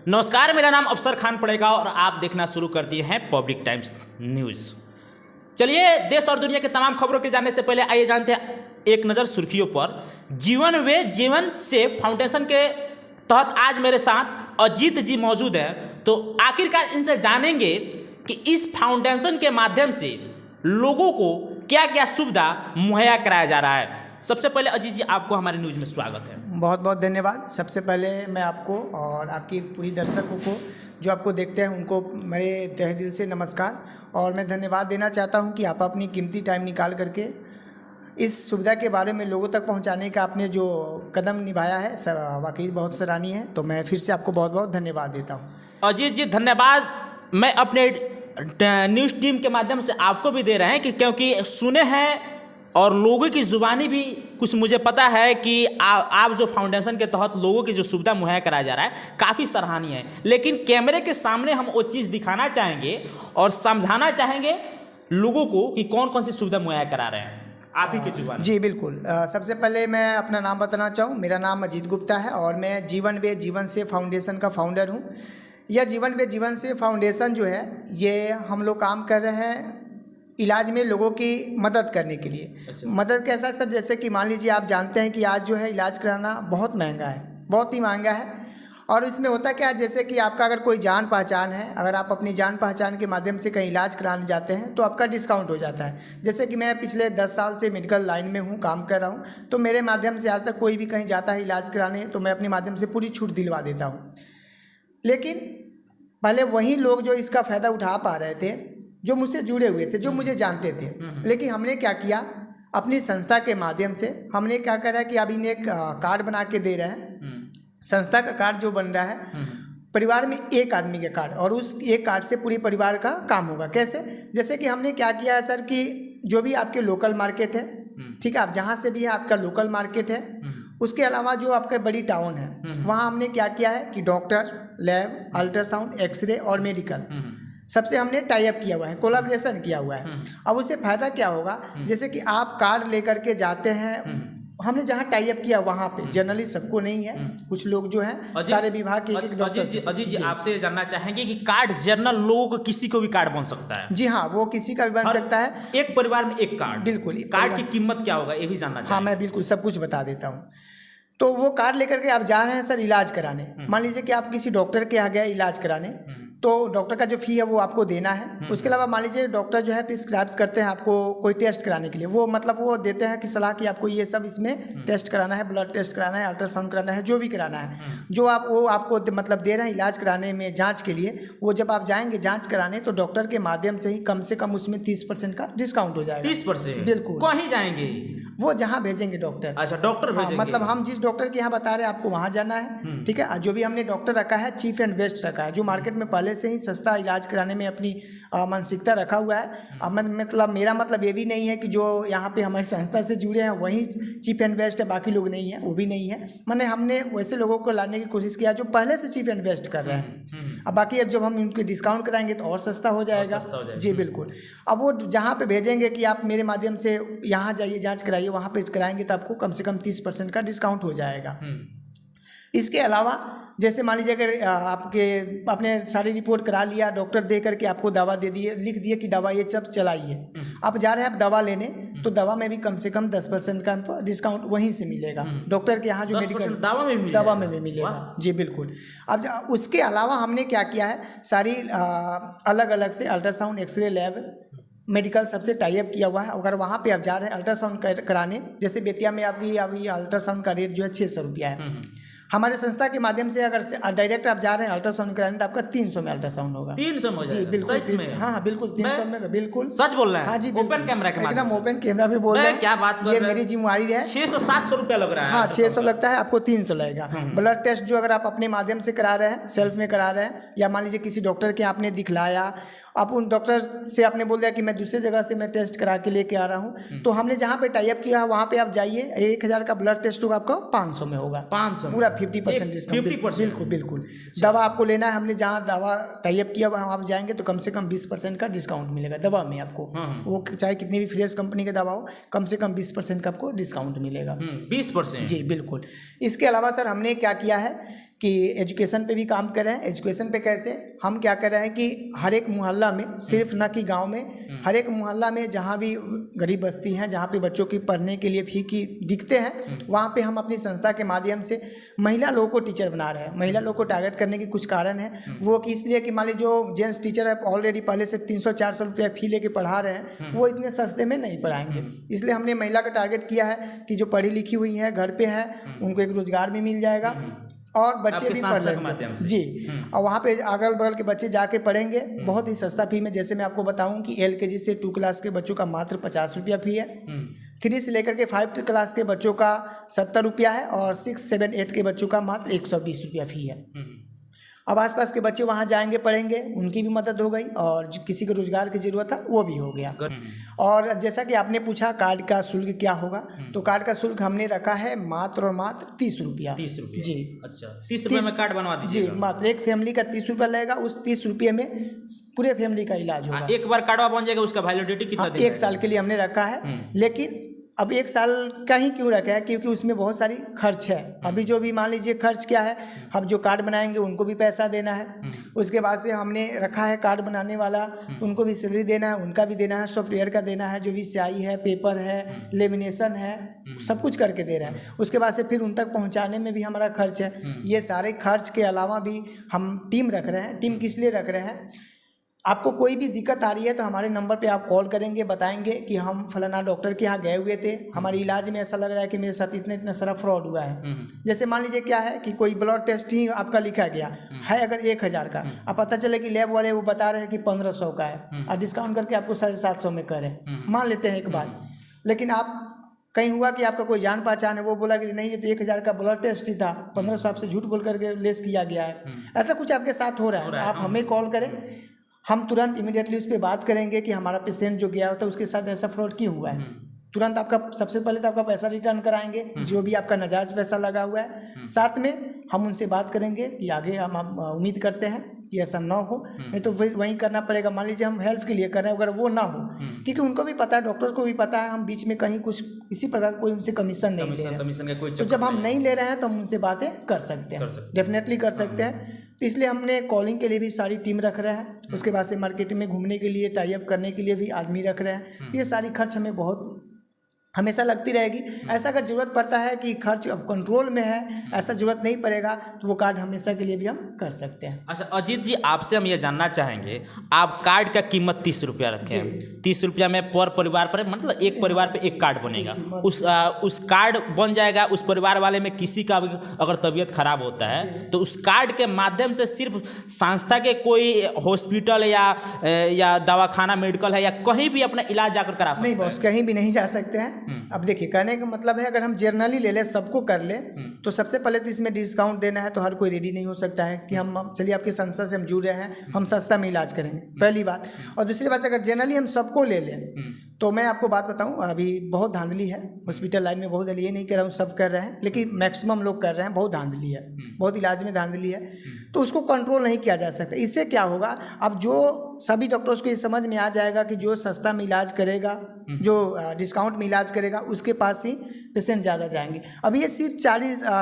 नमस्कार, मेरा नाम अफसर खान पड़ेगा और आप देखना शुरू कर दिए हैं पब्लिक टाइम्स न्यूज़। चलिए, देश और दुनिया के तमाम खबरों के जानने से पहले आइए जानते हैं एक नज़र सुर्खियों पर। जीवन वे जीवन से फाउंडेशन के तहत आज मेरे साथ अजीत जी मौजूद हैं। तो आखिरकार इनसे जानेंगे कि इस फाउंडेशन के माध्यम से लोगों को क्या क्या सुविधा मुहैया कराया जा रहा है। सबसे पहले अजीत जी, आपको हमारे न्यूज़ में स्वागत है। बहुत बहुत धन्यवाद। सबसे पहले मैं आपको और आपकी पूरी दर्शकों को जो आपको देखते हैं उनको मेरे तहे दिल से नमस्कार और मैं धन्यवाद देना चाहता हूं कि आप अपनी कीमती टाइम निकाल करके इस सुविधा के बारे में लोगों तक पहुंचाने का आपने जो कदम निभाया है वाकई बहुत सराहनीय है। तो मैं फिर से आपको बहुत बहुत धन्यवाद देता हूँ। अजीत जी धन्यवाद। मैं अपने न्यूज़ टीम के माध्यम से आपको भी दे रहे हैं कि क्योंकि सुने हैं और लोगों की ज़ुबानी भी कुछ मुझे पता है कि आप जो फाउंडेशन के तहत लोगों की जो सुविधा मुहैया कराया जा रहा है काफ़ी सराहनीय है। लेकिन कैमरे के सामने हम वो चीज़ दिखाना चाहेंगे और समझाना चाहेंगे लोगों को कि कौन कौन सी सुविधा मुहैया करा रहे हैं, आप ही की जुबान। जी बिल्कुल। सबसे पहले मैं अपना नाम बताना चाहूँ। मेरा नाम अजीत गुप्ता है और मैं जीवन वे जीवन से फाउंडेशन का फाउंडर हूँ। यह जीवन वे जीवन से फाउंडेशन जो है ये हम लोग काम कर रहे हैं इलाज में लोगों की मदद करने के लिए। अच्छा। मदद कैसा सर, जैसे कि मान लीजिए आप जानते हैं कि आज जो है इलाज कराना बहुत महंगा है, बहुत ही महंगा है। और इसमें होता क्या है, जैसे कि आपका अगर कोई जान पहचान है, अगर आप अपनी जान पहचान के माध्यम से कहीं इलाज कराने जाते हैं तो आपका डिस्काउंट हो जाता है। जैसे कि मैं पिछले 10 साल से मेडिकल लाइन में हूँ, काम कर रहा हूँ, तो मेरे माध्यम से आज तक कोई भी कहीं जाता है इलाज कराने तो मैं अपने माध्यम से पूरी छूट दिलवा देता हूँ। लेकिन पहले वही लोग जो इसका फ़ायदा उठा पा रहे थे, जो मुझसे जुड़े हुए थे, जो मुझे जानते थे, लेकिन हमने क्या किया, अपनी संस्था के माध्यम से हमने क्या करा कि अभी इन्हें एक कार्ड बना के दे रहे हैं। संस्था का कार्ड जो बन रहा है परिवार में एक आदमी का कार्ड, और उस एक कार्ड से पूरी परिवार का काम होगा। कैसे? जैसे कि हमने क्या किया है सर कि जो भी आपके लोकल मार्केट है, ठीक है, आप जहाँ से भी है आपका लोकल मार्केट है, उसके अलावा जो आपका बड़ी टाउन है वहाँ हमने क्या किया है कि डॉक्टर्स, लैब, अल्ट्रासाउंड, एक्सरे और मेडिकल सबसे हमने टाई अप किया हुआ है, कोलैबोरेशन किया हुआ है। अब उससे फ़ायदा क्या होगा, जैसे कि आप कार्ड लेकर के जाते हैं, हमने जहाँ टाई अप किया वहाँ पे जनरली सबको नहीं है, कुछ लोग जो हैं सारे विभाग के एक डॉक्टर। अजीत जी आपसे जानना चाहेंगे कि कार्ड जनरल लोगों को किसी को भी कार्ड बन सकता है? जी हाँ, वो किसी का भी बन सकता है। एक परिवार में एक कार्ड। बिल्कुल। कार्ड की कीमत क्या होगा ये भी जानना चाहिए। हाँ, मैं बिल्कुल सब कुछ बता देता हूँ। तो वो कार्ड लेकर के आप जा रहे हैं सर इलाज कराने। मान लीजिए कि आप किसी डॉक्टर के यहाँ गए इलाज कराने, तो डॉक्टर का जो फ़ी है वो आपको देना है। उसके अलावा मान लीजिए डॉक्टर जो है प्रिस्क्राइब करते हैं आपको कोई टेस्ट कराने के लिए, वो मतलब वो देते हैं कि सलाह कि आपको ये सब इसमें टेस्ट कराना है, ब्लड टेस्ट कराना है, अल्ट्रासाउंड कराना है, जो भी कराना है, जो आप वो आपको मतलब दे रहे हैं इलाज कराने में, जाँच के लिए। वो जब आप जाएंगे जाँच कराने तो डॉक्टर के माध्यम से ही कम से कम उसमें 30% का डिस्काउंट हो जाएगा। 30%? बिल्कुल। कहीं जाएंगे? वो जहाँ भेजेंगे डॉक्टर। अच्छा, डॉक्टर भेजेंगे। मतलब हम जिस डॉक्टर के यहाँ बता रहे हैं आपको वहाँ जाना है, ठीक है। जो भी हमने डॉक्टर रखा है चीप एंड बेस्ट रखा है, जो मार्केट में पहले से ही सस्ता इलाज कराने में अपनी मानसिकता रखा हुआ है। अब मतलब मेरा मतलब ये भी नहीं है कि जो यहाँ पे हमारी संस्था से जुड़े हैं वही चीप एंड बेस्ट है, बाकी लोग नहीं है, वो भी नहीं है। मैंने हमने वैसे लोगों को लाने की कोशिश किया जो पहले से चीप एंड बेस्ट कर रहे हैं। अब बाकी अब जब हम उनके डिस्काउंट कराएंगे तो और सस्ता हो जाएगा। जी बिल्कुल। अब वो जहाँ पे भेजेंगे कि आप मेरे माध्यम से यहाँ जाइए जाँच कराइए, वहाँ पे कराएंगे तो आपको कम से कम 30% का डिस्काउंट हो जाएगा। इसके अलावा जैसे मान लीजिए अगर आपने सारी रिपोर्ट करा लिया, डॉक्टर दे करके आपको दवा दे दिए, लिख दिए कि दवा ये सब चलाइए, आप जा रहे हैं आप दवा लेने, तो दवा में भी कम से कम 10% का डिस्काउंट वहीं से मिलेगा। डॉक्टर के यहाँ जो मेडिकल दवा में भी मिलेगा। जी बिल्कुल। अब उसके अलावा हमने क्या किया है, सारी अलग अलग से अल्ट्रासाउंड, एक्सरे, लैब, मेडिकल सबसे टाई अप किया हुआ है। अगर वहाँ पे आप जा रहे हैं अल्ट्रासाउंड कराने, जैसे बेतिया में आपकी अभी अल्ट्रासाउंड का रेट जो है 600 रुपया है। हमारे संस्था के माध्यम से अगर डायरेक्ट आप जा रहे हैं अल्ट्रासाउंड कराने तो आपका 300 में अल्ट्रासाउंड होगा। 300 में? जी बिल्कुल। हाँ बिल्कुल 300 में। बिल्कुल सच बोल रहे हैं? हाँ जी, ओपन कैमरा के एकदम ओपन कैमरा भी बोल रहे हैं। क्या बात कर रहे हैं? ये मेरी जिम्मेवारी है। 600-700 रुपया लग रहा है? हाँ 600 लगता है, आपको 300 लगेगा। ब्लड टेस्ट जो अगर आप अपने माध्यम से करा रहे हैं, सेल्फ में करा रहे हैं, या मान लीजिए किसी डॉक्टर के आपने दिखलाया, आप उन डॉक्टर से आपने बोल दिया कि मैं दूसरे जगह से मैं टेस्ट करा के लेके आ रहा हूँ, तो हमने जहाँ पे टाई अप किया वहाँ पे आप जाइए, 1000 का ब्लड टेस्ट होगा आपका 500 में होगा। 500 पूरा 50% डिस्काउंट। 50%? बिल्कुल बिल्कुल। दवा आपको लेना है, हमने जहाँ दवा टाई अप किया वहाँ आप जाएंगे तो कम से कम 20% का डिस्काउंट मिलेगा दवा में आपको। वो चाहे कितनी भी फ्रेश कंपनी की दवा हो, कम से कम 20% का आपको डिस्काउंट मिलेगा। 20%? जी बिल्कुल। इसके अलावा सर हमने क्या किया है कि एजुकेशन पे भी काम कर रहे हैं। एजुकेशन पे कैसे, हम क्या कर रहे हैं कि हर एक मोहल्ला में, सिर्फ न कि गांव में, हर एक मोहल्ला में जहां भी गरीब बस्ती हैं, जहां पे बच्चों की पढ़ने के लिए फी की दिखते हैं, वहां पे हम अपनी संस्था के माध्यम से महिला लोगों को टीचर बना रहे हैं। महिला लोगों को टारगेट करने के कुछ कारण है, वो कि इसलिए कि मान लीजिए जो जेंट्स टीचर है ऑलरेडी पहले से 300-400 रुपया फी लेके पढ़ा रहे हैं, वो इतने सस्ते में नहीं पढ़ाएंगे। इसलिए हमने महिला का टारगेट किया है कि जो पढ़ी लिखी हुई है, घर पे है, उनको एक रोजगार भी मिल जाएगा और बच्चे भी पढ़ लेंगे जी। और वहाँ पे अगल बगल के बच्चे जाके पढ़ेंगे बहुत ही सस्ता फी में। जैसे मैं आपको बताऊं कि LKG से 2 क्लास के बच्चों का मात्र 50 रुपया फी है, 3 से लेकर के 5 क्लास के बच्चों का 70 रुपया है और 6, 7, 8 के बच्चों का मात्र 120 रुपया फी है। अब आसपास के बच्चे वहाँ जाएंगे, पढ़ेंगे, उनकी भी मदद हो गई और किसी को रोजगार की जरूरत है वो भी हो गया। और जैसा कि आपने पूछा कार्ड का शुल्क क्या होगा, तो कार्ड का शुल्क हमने रखा है मात्र और मात्र 30 रुपया। 30 रुपया जी। अच्छा, 30 रुपये में कार्ड बनवा दीजिए जी। मात्र एक फैमिली का 30 रुपया लगेगा, उस 30 रुपये में पूरे फैमिली का इलाज होगा। एक बार कार्ड बन जाएगा, उसका वैलिडिटी कितना दिन? 1 साल के लिए हमने रखा है। लेकिन अब 1 साल का ही क्यों रखा है, क्योंकि उसमें बहुत सारी खर्च है। अभी जो भी मान लीजिए खर्च क्या है, हम जो कार्ड बनाएंगे उनको भी पैसा देना है, उसके बाद से हमने रखा है कार्ड बनाने वाला, उनको भी सैलरी देना है, उनका भी देना है, सॉफ्टवेयर का देना है, जो भी स्याही है, पेपर है, लेमिनेशन है, सब कुछ करके दे रहे हैं। उसके बाद से फिर उन तक पहुंचाने में भी हमारा खर्च है। ये सारे खर्च के अलावा भी हम टीम रख रहे हैं। टीम किस लिए रख रहे हैं, आपको कोई भी दिक्कत आ रही है तो हमारे नंबर पे आप कॉल करेंगे, बताएंगे कि हम फलाना डॉक्टर के यहाँ गए हुए थे, हमारे इलाज में ऐसा लग रहा है कि मेरे साथ इतना सारा फ्रॉड हुआ है। जैसे मान लीजिए क्या है कि कोई ब्लड टेस्ट ही आपका लिखा गया है अगर 1000 का, अब पता चले कि लैब वाले वो बता रहे हैं कि 1500 का है और डिस्काउंट करके आपको 750 में करें, मान लेते हैं एक बात। लेकिन आप कहीं हुआ कि आपका कोई जान पहचान है, वो बोला कि नहीं ये तो 1000 का ब्लड टेस्ट ही था, 1500 आपसे झूठ बोल करके लेस किया गया है। ऐसा कुछ आपके साथ हो रहा है, आप हमें कॉल करें, हम तुरंत इमीडिएटली उस पर बात करेंगे कि हमारा पेशेंट जो गया होता है उसके साथ ऐसा फ्रॉड क्यों हुआ है। तुरंत आपका सबसे पहले तो आपका पैसा रिटर्न कराएंगे, जो भी आपका नाजायज पैसा लगा हुआ है। साथ में हम उनसे बात करेंगे कि आगे हम उम्मीद करते हैं कि ऐसा ना हो, नहीं तो वहीं करना पड़ेगा। मान लीजिए हम हेल्प के लिए कर रहे हैं, अगर वो ना हो, क्योंकि उनको भी पता है, डॉक्टर्स को भी पता है, हम बीच में कहीं कुछ इसी प्रकार कोई उनसे कमीशन नहीं ले रहे हैं। तो जब हम नहीं ले रहे हैं तो हम उनसे बातें कर सकते हैं, डेफिनेटली कर सकते हैं। तो इसलिए हमने कॉलिंग के लिए भी सारी टीम रख रहे हैं, उसके बाद से मार्केटिंग में घूमने के लिए, टाई अप करने के लिए भी आदमी रख रहे हैं। ये सारी खर्च हमें बहुत हमेशा लगती रहेगी। ऐसा अगर जरूरत पड़ता है कि खर्च अब कंट्रोल में है, ऐसा जरूरत नहीं पड़ेगा, तो वो कार्ड हमेशा के लिए भी हम कर सकते हैं। अच्छा अजीत जी, आपसे हम ये जानना चाहेंगे, आप कार्ड का कीमत 30 रुपया रखे हैं, 30 रुपया में पर परिवार पर, मतलब एक परिवार पे एक कार्ड बनेगा। उस कार्ड बन जाएगा, उस परिवार वाले में किसी का अगर तबीयत खराब होता है तो उस कार्ड के माध्यम से सिर्फ संस्था के कोई हॉस्पिटल या दवाखाना मेडिकल है या कहीं भी अपना इलाज जाकर करा सकते हैं? नहीं बॉस, कहीं भी नहीं जा सकते हैं। अब देखिए, कहने का मतलब है अगर हम जर्नली ले ले, सबको कर ले, तो सबसे पहले तो इसमें डिस्काउंट देना है, तो हर कोई रेडी नहीं हो सकता है कि हम चलिए आपकी संस्था से हम जुड़ रहे हैं, हम सस्ता में इलाज करेंगे, पहली बात। और दूसरी बात, अगर जनरली हम सबको ले लें, तो मैं आपको बात बताऊं, अभी बहुत धांधली है हॉस्पिटल लाइन में, बहुत ये नहीं कह रहा हूँ सब कर रहे हैं, लेकिन मैक्सिमम लोग कर रहे हैं, बहुत धांधली है, बहुत इलाज में धांधली है, तो उसको कंट्रोल नहीं किया जा सकता। इससे क्या होगा, अब जो सभी डॉक्टर्स को ये समझ में आ जाएगा कि जो सस्ता में इलाज करेगा, जो डिस्काउंट में इलाज करेगा, उसके पास ही पेशेंट ज़्यादा जाएंगे। अब ये सिर्फ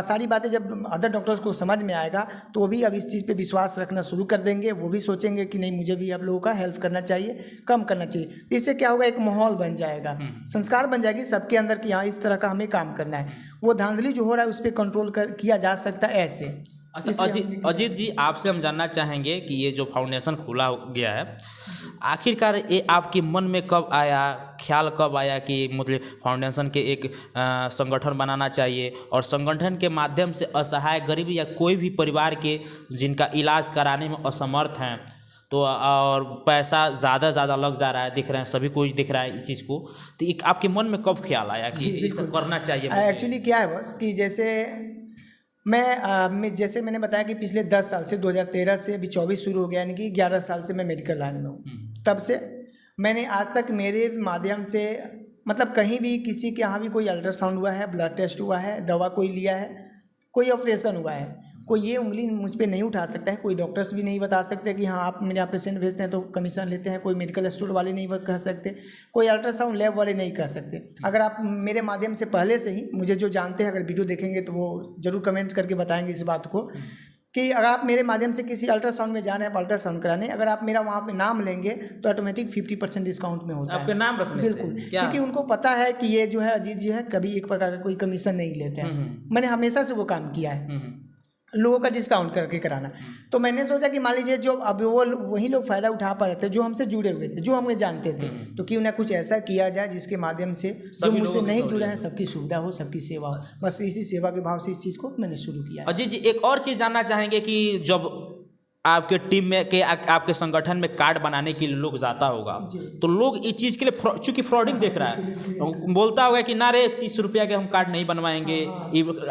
सारी बातें जब अदर डॉक्टर्स को समझ में आएगा, तो वो भी अब इस चीज़ पे विश्वास रखना शुरू कर देंगे। वो भी सोचेंगे कि नहीं, मुझे भी आप लोगों का हेल्प करना चाहिए, कम करना चाहिए। इससे क्या होगा, एक माहौल बन जाएगा, संस्कार बन जाएगी सबके अंदर कि हाँ इस तरह का हमें काम करना है। वो धांधली जो हो रहा है उस पर कंट्रोल किया जा सकता है ऐसे। अच्छा अजीत जी, आपसे हम जानना चाहेंगे कि ये जो फाउंडेशन खुला गया है, आखिरकार ये आपके मन में कब आया, ख्याल कब आया कि मतलब फाउंडेशन के एक संगठन बनाना चाहिए और संगठन के माध्यम से असहाय, गरीब या कोई भी परिवार के जिनका इलाज कराने में असमर्थ हैं, तो और पैसा ज़्यादा लग जा रहा है, दिख रहे हैं, सभी कुछ दिख रहा है इस चीज़ को, तो एक आपके मन में कब ख्याल आया कि ये सब करना चाहिए? एक्चुअली क्या है बस कि जैसे जैसे मैंने बताया कि पिछले 10 साल से 2013 से अभी 24 शुरू हो गया, यानी कि 11 साल से मैं मेडिकल लाइन में हूँ। तब से मैंने आज तक मेरे माध्यम से मतलब कहीं भी किसी के यहाँ भी कोई अल्ट्रासाउंड हुआ है, ब्लड टेस्ट हुआ है, दवा कोई लिया है, कोई ऑपरेशन हुआ है, कोई ये उंगली मुझ पे नहीं उठा सकता है। कोई डॉक्टर्स भी नहीं बता सकते कि हाँ आप मेरे यहाँ पेशेंट भेजते हैं तो कमीशन लेते हैं। कोई मेडिकल स्टोर वाले नहीं कह सकते, कोई अल्ट्रासाउंड लैब वाले नहीं कह सकते। अगर आप मेरे माध्यम से पहले से ही मुझे जो जानते हैं, अगर वीडियो देखेंगे तो वो जरूर कमेंट करके बताएंगे इस बात को कि अगर आप मेरे माध्यम से किसी अल्ट्रासाउंड में जा रहे हैं अल्ट्रासाउंड कराने, अगर आप मेरा वहाँ पे नाम लेंगे तो ऑटोमेटिक 50% डिस्काउंट में होता है आपके नाम रखने से बिल्कुल, क्या? क्योंकि उनको पता है कि ये जो है अजीत जी है कभी एक प्रकार का कोई कमीशन नहीं लेते हैं। मैंने हमेशा से वो काम किया है, लोगों का डिस्काउंट करके कराना। तो मैंने सोचा कि मान लीजिए जो अब वो वही लोग फ़ायदा उठा पा रहे थे जो हमसे जुड़े हुए थे, जो हमें जानते थे, तो क्यों ना कुछ ऐसा किया जाए जिसके माध्यम से जो मुझसे नहीं जुड़े हैं सबकी सुविधा हो, सबकी सेवा हो। बस इसी सेवा के भाव से इस चीज़ को मैंने शुरू किया। अजीत जी, एक और चीज़ जानना चाहेंगे कि जब आपके टीम में के आपके संगठन में कार्ड बनाने के लिए लोग जाता होगा तो लोग इस चीज़ के लिए चूंकि फ्रॉडिंग देख रहा है, बोलता होगा कि ना रे 30 रुपया के हम कार्ड नहीं बनवाएंगे,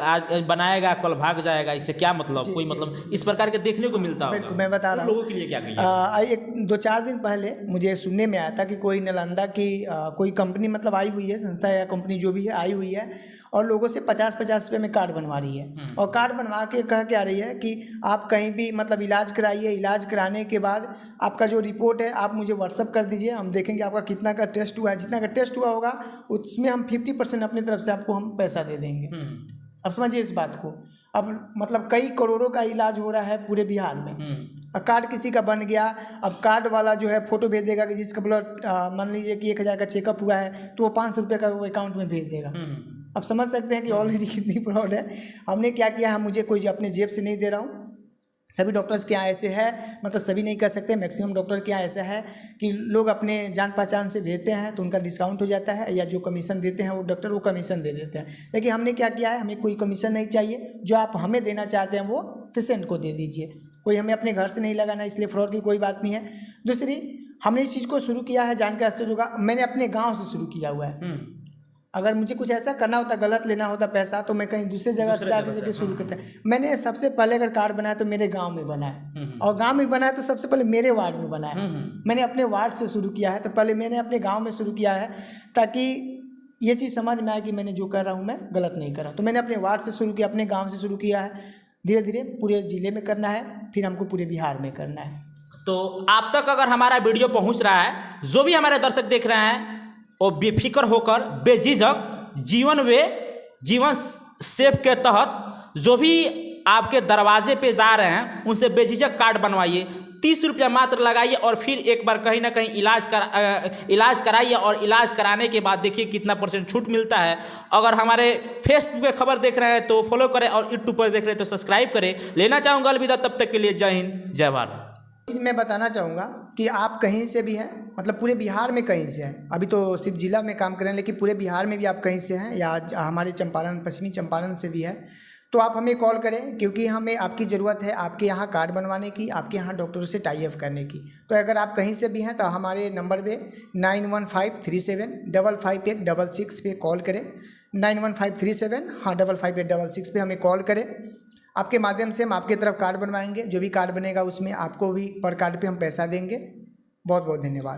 आज बनाएगा कल भाग जाएगा, इससे क्या मतलब, कोई मतलब इस प्रकार के देखने को मिलता होगा। मैं बता रहा हूँ लोगों के लिए क्या कहिए। एक 2-4 दिन पहले मुझे सुनने में आया था कि कोई नालंदा की कोई कंपनी मतलब आई हुई है, संस्था या कंपनी जो भी है आई हुई है और लोगों से 50-50 रुपये में कार्ड बनवा रही है और कार्ड बनवा के कह के आ रही है कि आप कहीं भी मतलब इलाज कराइए, इलाज कराने के बाद आपका जो रिपोर्ट है आप मुझे व्हाट्सअप कर दीजिए, हम देखेंगे आपका कितना का टेस्ट हुआ है, जितना का टेस्ट हुआ होगा उसमें हम 50% अपनी तरफ से आपको हम पैसा दे देंगे। अब समझिए इस बात को, अब मतलब कई करोड़ों का इलाज हो रहा है पूरे बिहार में। कार्ड किसी का बन गया, अब कार्ड वाला जो है फोटो भेज देगा कि जिसका ब्लड मान लीजिए कि 1000 का चेकअप हुआ है तो वो 500 रुपये का वो अकाउंट में भेज देगा। अब समझ सकते हैं कि ऑलरेडी कितनी फ्रॉड है। हमने क्या किया है, मुझे कोई अपने जेब से नहीं दे रहा हूँ, सभी डॉक्टर्स के यहाँ ऐसे है, मतलब सभी नहीं कर सकते, मैक्सिमम डॉक्टर के यहाँ ऐसा है कि लोग अपने जान पहचान से भेजते हैं तो उनका डिस्काउंट हो जाता है, या जो कमीशन देते हैं वो डॉक्टर वो कमीशन दे देते हैं। लेकिन हमने क्या किया है, हमें कोई कमीशन नहीं चाहिए, जो आप हमें देना चाहते हैं वो पेशेंट को दे दीजिए, कोई हमें अपने घर से नहीं लगाना, इसलिए फ्रॉड की कोई बात नहीं है। दूसरी, हमने इस चीज़ को शुरू किया है जानकर आश्चर्य होगा, मैंने अपने गाँव से शुरू किया हुआ है। अगर मुझे कुछ ऐसा करना होता, गलत लेना होता पैसा, तो मैं कहीं दूसरे जगह से जाकर शुरू करता। मैंने सबसे पहले अगर कार्ड बनाया तो मेरे गांव में बना है, और गांव में बना है तो सबसे पहले मेरे वार्ड में बना है। मैंने अपने वार्ड से शुरू किया है, तो पहले मैंने अपने गांव में शुरू किया है ताकि ये चीज़ समझ में आए कि मैंने जो कर रहा हूँ मैं गलत नहीं कर रहा। तो मैंने अपने वार्ड से शुरू किया, अपने गाँव से शुरू किया है, धीरे धीरे पूरे ज़िले में करना है, फिर हमको पूरे बिहार में करना है। तो आप तक अगर हमारा वीडियो पहुँच रहा है, जो भी हमारे दर्शक देख रहे हैं वो बेफिक्र होकर बेझिझक जीवन सेफ के तहत जो भी आपके दरवाजे पे जा रहे हैं उनसे बेझिझक कार्ड बनवाइए, 30 रुपया मात्र लगाइए और फिर एक बार कहीं ना कहीं इलाज कराइए, और इलाज कराने के बाद देखिए कितना % छूट मिलता है। अगर हमारे फेसबुक पे खबर देख रहे हैं तो फॉलो करें, और यूट्यूब पर देख रहे हैं तो सब्सक्राइब करें। लेना चाहूँगा अलविदा, तब तक के लिए जय हिंद जय भारत। मैं बताना चाहूँगा कि आप कहीं से भी हैं, मतलब पूरे बिहार में कहीं से हैं, अभी तो सिर्फ जिला में काम कर रहे हैं, लेकिन पूरे बिहार में भी आप कहीं से हैं, या हमारे चंपारण पश्चिमी चंपारण से भी है, तो आप हमें कॉल करें, क्योंकि हमें आपकी ज़रूरत है आपके यहाँ कार्ड बनवाने की, आपके यहाँ डॉक्टरों से टाई अप करने की। तो अगर आप कहीं से भी हैं तो हमारे नंबर पे 9153755866 पे कॉल करें, 915375 5866 पे हमें कॉल करें। आपके माध्यम से हम आपके तरफ कार्ड बनवाएंगे, जो भी कार्ड बनेगा उसमें आपको भी पर कार्ड पे हम पैसा देंगे। बहुत बहुत धन्यवाद।